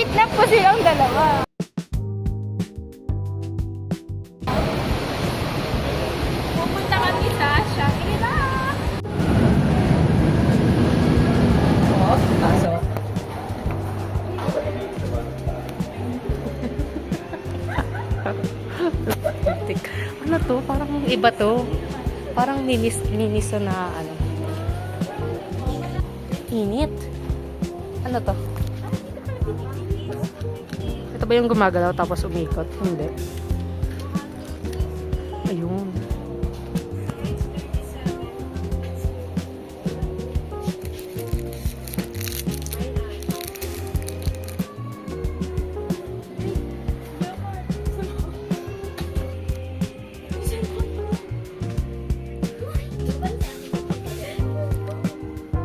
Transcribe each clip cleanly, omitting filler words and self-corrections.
Nagkikidnap po silang dalawa. Pupunta kami sa Shangri-La. Oo, pasok. Ano to? Parang iba to. Parang miniso na ano. Init. Ano to? Ito ba yung gumagalaw tapos umikot? Hindi. Ayun.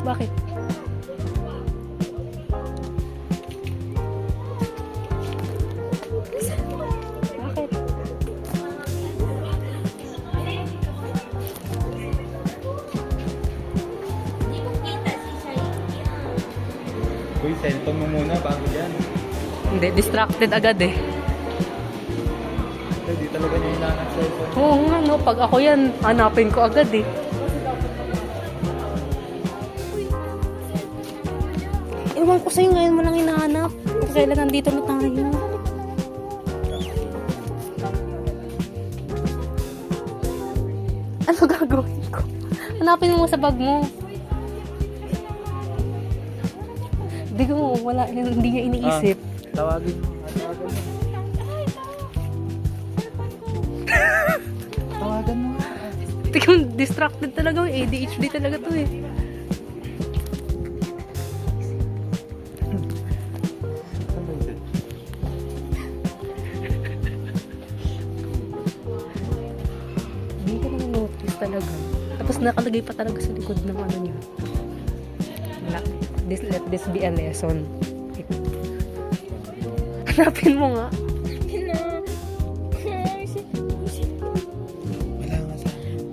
Bakit? Bakit? Uy, cellphone mo muna bago yan. Hindi, distracted agad eh. Hindi talaga niya hinahanap cellphone. Oo nga no, pag ako yan, hanapin ko agad eh. Ewan ko sa'yo, ngayon mo lang hinahanap. Kung kailan nandito na tayo. Ano gagawin ko? Hanapin mo sa bag mo. Hindi ko, wala, hindi niya iniisip. Tawagin mo. Tawagan mo. Tawagan mo. Tingnan, distracted talaga. ADHD talaga to eh. Hindi ko naman notice talaga. Tapos nakalagay pa talaga sa likod ng ano niya. Wala. Let this be a lesson. Hanapin mo nga. Wala nga sa akin.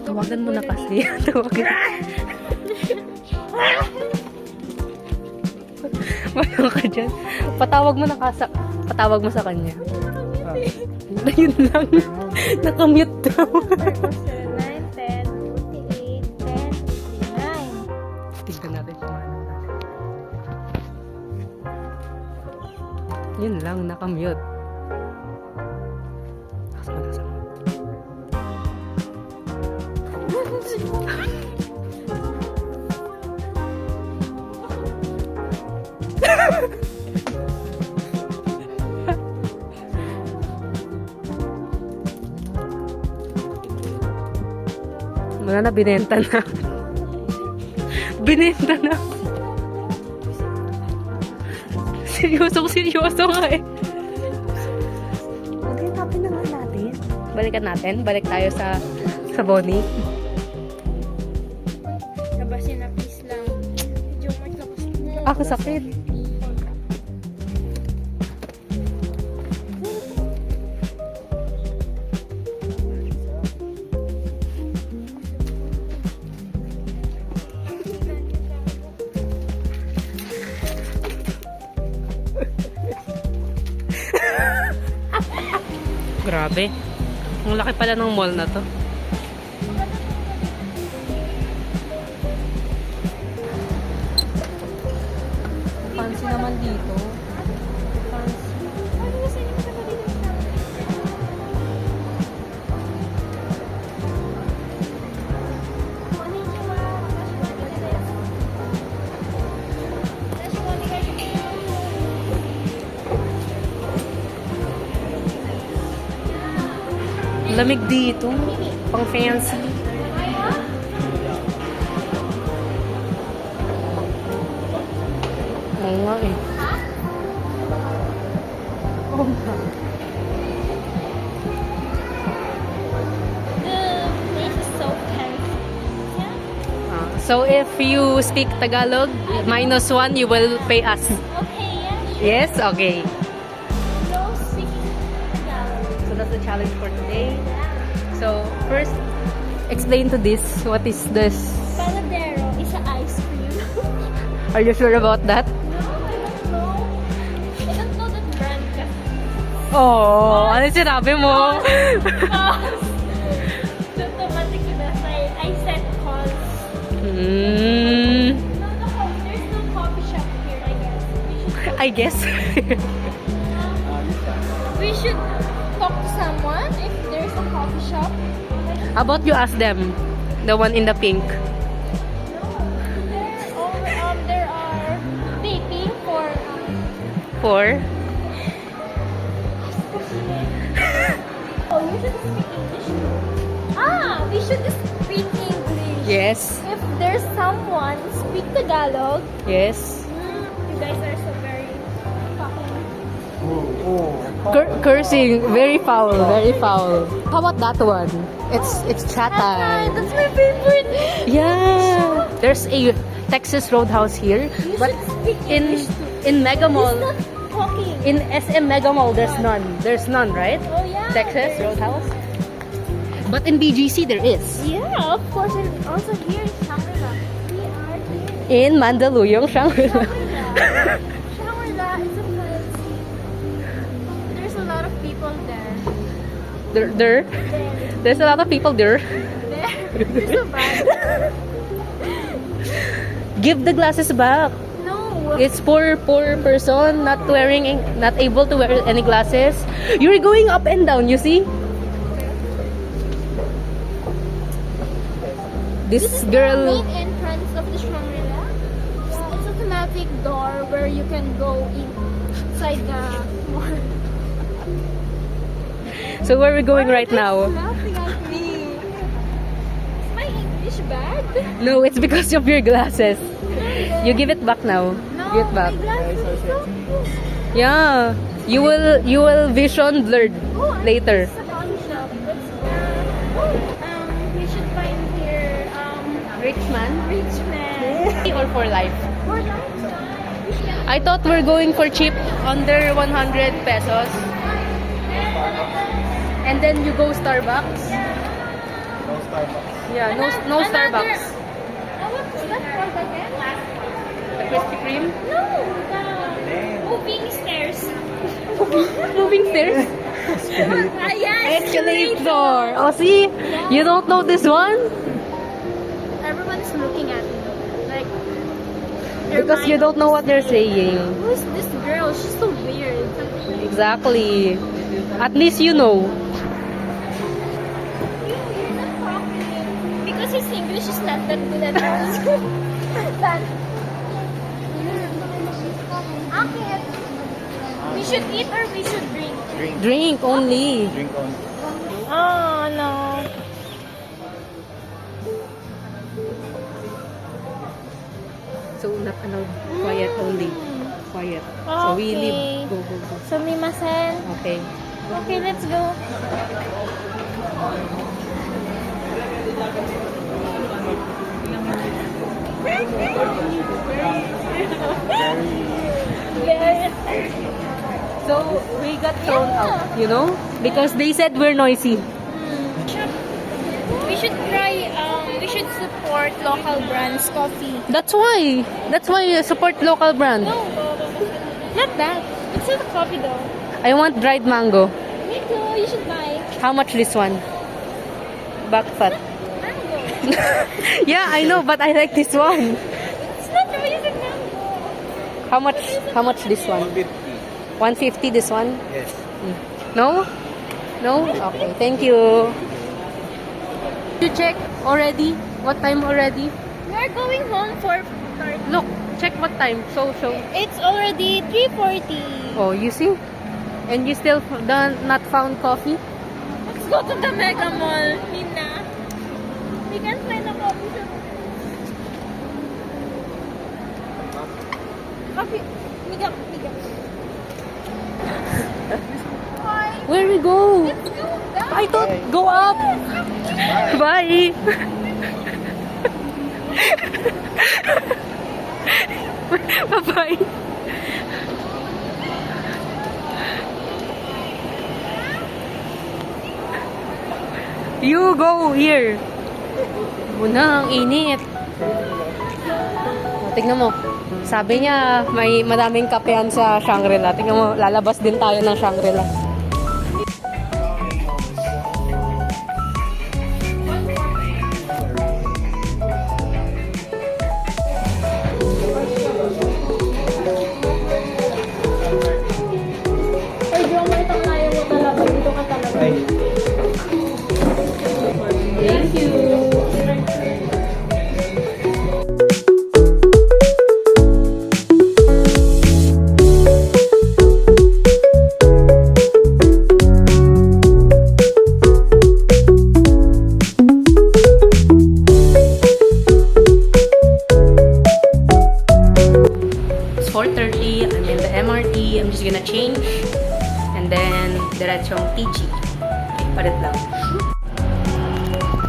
Tawagan mo na kasi. Tawagan. Wala ka dyan. Patawag mo na kasa. Patawag mo sa kanya. Ayun lang. Nakamute daw. 9, 10, 48, 10, 59. Tignan natin kung ano. Yun lang, nakamute. Takas mo. Wala na, binenta na. Binenta na. Seryoso nga eh. Okay, tapin na nga natin. Balikan natin. Balik tayo sa Bonnie. Nabasin na please lang. Medyo malakas na. Ako sakit. Grabe. Ang laki pala ng mall na to. Fancy naman dito. Fancy. Lamig dito. Pang fancy. Oo nga eh. Oo nga. So if you speak Tagalog, -1, you will pay us. Okay, yeah. Yes? Okay. No speaking Tagalog. So that's the challenge for today. So, first, explain to this. What is this? Panadero is an ice cream. Are you sure about that? No, I don't know. I don't know that brand kasi. Oh, ano sinabi mo? So automatically I said cause. Hmm. There's no coffee shop here, I guess. I guess. We should talk to someone if there's a coffee shop. How about you ask them? The one in the pink. There are vaping for For? oh, you should speak English. We should speak English. Yes. If there's someone speak Tagalog, Yes. you guys are so very fucking. Cursing. Very foul. Very foul. How about that one? It's chatay. That's my favorite. Yeah. There's a Texas Roadhouse here. You But should speak in English too. in Mega He's Mall, not talking. in SM Mega Mall, there's none. There's none, right? Oh yeah. Texas there is. Roadhouse. But in BGC there is. Yeah, of course. And also here in Shangri-La. We are here. In Mandaluyong, Shangri-La. Shangri-La is a fancy. There's a lot of people there. There. There's a lot of people there. There. There's so bad. Give the glasses back. No. It's for poor person not able to wear any glasses. You're going up and down, you see? This The girl, main entrance of the Shangri-La. It's automatic door where you can go inside the mall. so where are we going right They're now? laughing at me. Is my English bad? No, it's because of your glasses. You give it back now. No, Give it back. my glasses are so cool. Yeah. You will vision blurred Oh, I later. think it's a coffee shop. We should find here Rich man? rich man. Or for life? For lifestyle. I thought we're going for cheap, under 100 pesos. And then you go Starbucks. No Starbucks. Yeah, no Starbucks. What's that called again? The Krispy Kreme. No, the moving stairs. Moving stairs. Yeah, Escalator. Oh, see? You don't know this one? Everyone's looking at me. Like, Because you don't know what they're saying. Who's this girl? She's so weird. Exactly. At least you know. You're not talking. Because his English is not that good at all. That. Okay. We should eat or we should drink? Drink only. Drink on. Oh, no. So, not allowed. Quiet only. Quiet. So, we Okay. leave. Go. Sumimasen. Okay. Okay, let's go. So, we got thrown out, you know? Because they said we're noisy. We should try, we should support local brands coffee. That's why. That's why you support local brand. No, not that. It's not a coffee though. I want dried mango. Me too, you should buy. How much this one? Back fat. Mango. Yeah, I know, but I like this one. It's not amazing mango. How much this one? 150 this one? Yes. No? No? Okay, thank you. You check already? What time already? We're going home for Look, check what time. So. It's already 3:40. Oh, you see? And you still not found coffee? Let's go to the Mega Mall, Nina. We can find a coffee shop. Coffee. Miga. Why? Where we go? Let's go down. I thought go up. Bye. Bye-bye. You go here. Muna, ang init. O, tignan mo. Sabi niya, may madaming kapehan sa Shangri-La. Tignan mo, lalabas din tayo ng Shangri-La. Ay, Jong, ito kaya mo talaga. Dito ka talaga. Ay, Thank you. It's 4:30. I'm in the MRT. I'm just gonna change. And then, diretsong TG. Okay, palit lang.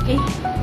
Okay.